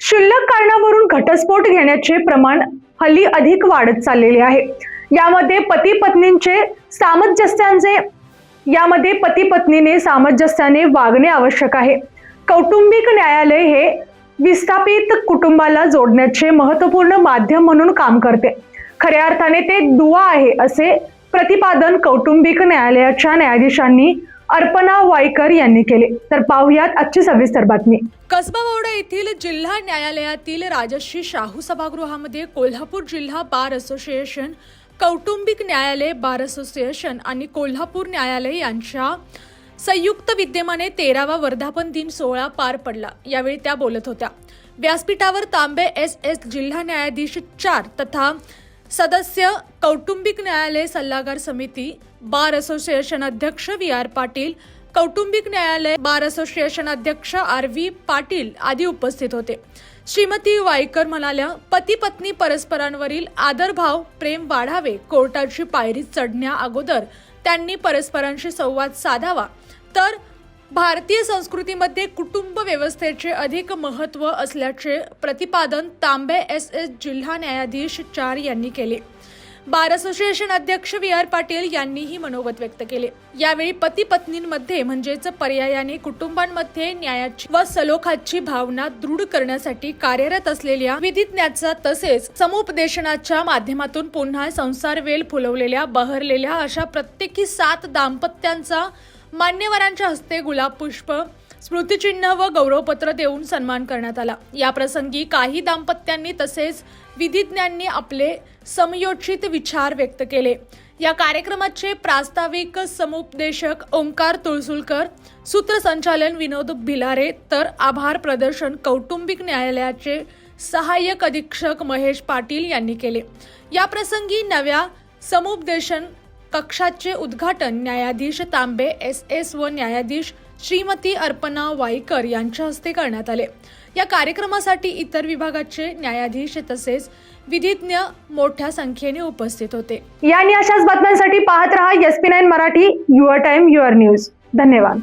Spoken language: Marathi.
क्षुल्लक कारणावरून घटस्फोट घेण्याचे प्रमाण हल्ली अधिक वाढत चाललेले आहे। यामध्ये पती पत्नीने सामंजस्याने वागणे आवश्यक आहे। कौटुंबिक न्यायालय हे विस्थापित कुटुंबाला जोडण्याचे महत्त्वपूर्ण माध्यम म्हणून काम करते। खऱ्या अर्थाने ते दुवा आहे असे प्रतिपादन कौटुंबिक न्यायालयाच्या न्यायाधीशांनी अर्पणा वाईकर यांनी केले। तर पाहुयात आजची सविस्तर बातमी। कसबा वावडा येथील जिल्हा न्यायालयातील राजश्री शाहू सभागृहामध्ये कोल्हापूर जिल्हा बार असोसिएशन, कौटुंबिक न्यायालय बार असोसिएशन आणि कोल्हापूर न्यायालय यांच्या संयुक्त विद्यमाने 13वा वर्धापन दिन सोहळा पार पडला। यावेळी त्या बोलत होत्या। व्यासपीठावर तांबे एस जिल्हा न्यायाधीश 4 तथा सदस्य कौटुंबिक न्यायालय सल्लागार समिती, बार असोसिएशन अध्यक्ष VR पाटील, कौटुंबिक न्यायालय बार असोसिएशन अध्यक्ष RV पाटील आदी उपस्थित होते। श्रीमती वाईकर म्हणाल्या, पती पत्नी परस्परांवरील आदरभाव प्रेम वाढावे, कोर्टाची पायरी चढण्या अगोदर त्यांनी परस्परांशी संवाद साधावा, तर भारतीय संस्कृतीमध्ये कुटुंब व्यवस्थेचे अधिक महत्त्व असल्याचे प्रतिपादन तांबे एस जिल्हा न्यायाधीश 4 यांनी केले। बार असोसिएशन अध्यक्ष VR पाटील यांनीही मनोगत व्यक्त केले। यावेळी पती पत्नींमध्ये म्हणजेच पर्यायाने कुटुंबांमध्ये न्यायाची व सलोख्याची भावना दृढ करण्यासाठी कार्यरत असलेल्या विधिज्ञाचा तसेच समुपदेशनाच्या माध्यमातून पुन्हा संसार वेल फुलवलेल्या बहरलेल्या अशा प्रत्येकी 7 दाम्पत्यांचा मान्यवरांच्या हस्ते गुलाब पुष्प, स्मृतिचिन्ह व गौरवपत्र देऊन सन्मान करण्यात आला। या प्रसंगी काही दाम्पत्यांनी तसेच विधिज्ञांनी आपले समयोचित विचार व्यक्त केले। या कार्यक्रमाचे प्रास्ताविक समुपदेशक ओंकार तुळसुलकर, सूत्रसंचालन विनोद भिलारे, तर आभार प्रदर्शन कौटुंबिक न्यायालयाचे सहाय्यक अधीक्षक महेश पाटील यांनी केले। या प्रसंगी नव्या समुपदेशन कक्षाचे उद्घाटन न्यायाधीश तांबे SS व न्यायाधीश श्रीमती अर्पणा वाईकर यांच्या हस्ते करण्यात आले। या कार्यक्रमासाठी इतर विभागाचे न्यायाधीश तसेच विधिज्ञ मोठ्या संख्येने उपस्थित होते। या आणि अशाच बातम्यांसाठी पाहत रहा SP9 Marathi, your time your news. धन्यवाद।